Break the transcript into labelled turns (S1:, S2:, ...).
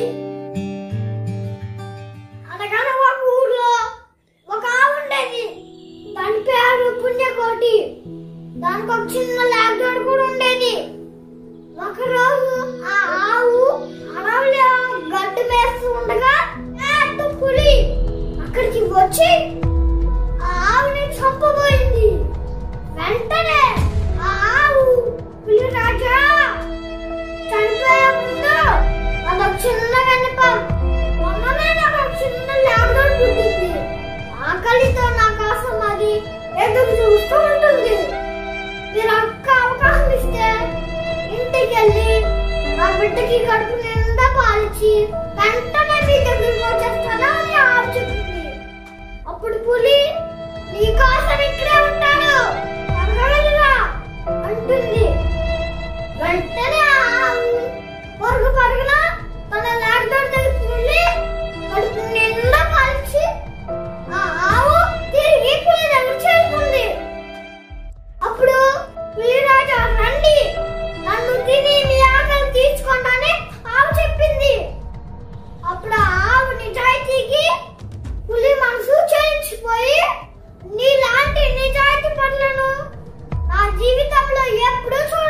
S1: వచ్చింది. అనగానే ఒక ఊర్లో ఒక ఆవు ఉండేది. దాని పేరు పుణ్యకోటి. దానికి ఒక చిన్న లాక్డౌన్ కూడా ఉండేది. ఒకరోజు ఆ ఆవు అడవిలో గడ్డి మేస్తూ ఉండగా పెద్ద పులి అక్కడికి వచ్చి ఆ ఆవుని చంపబోయింది. వెంటనే ఆ ఆవు పులి రాజా చనిపోయే ముందు అదొక చిన్న వెనక మొన్ననే నాకు చిన్న లాక్డౌన్ పుట్టింది. ఆకలితో నా కోసం అది ఎదురు చూస్తూ ఉంటుంది. మీరు ఒక్క అవకాశం ఇస్తే ఇంటికి వెళ్ళి ఆ బిడ్డకి కడుపు నిండా పాలిచ్చి వెంటనే మీ దగ్గరికి వచ్చేస్తాను అని ఆవు చెప్పింది. అప్పుడు పులి నీ కోసం ఇక్కడే ఉంటాను పరగలరా అంటుంది. వెంటనే ఆవు పరుగు పరుగున తన లాక్డౌన్ దగ్గరికి వెళ్ళి కడుపు నిండా పాలిచ్చి ఆ ఆవు తిరిగి పులి దగ్గర చేరుకుంది. అప్పుడు పులి రాజా రండి నన్ను తిని మీ ఆకలి తీర్చుకుంటానని ఆవు చెప్పింది. అప్పుడు ఆ ఆవు నిజాయితీకి పులి మనసు చెలించిపోయి నీలాంటి నిజాయితీ పనులను నా జీవితంలో ఎప్పుడూ చూడలేదు.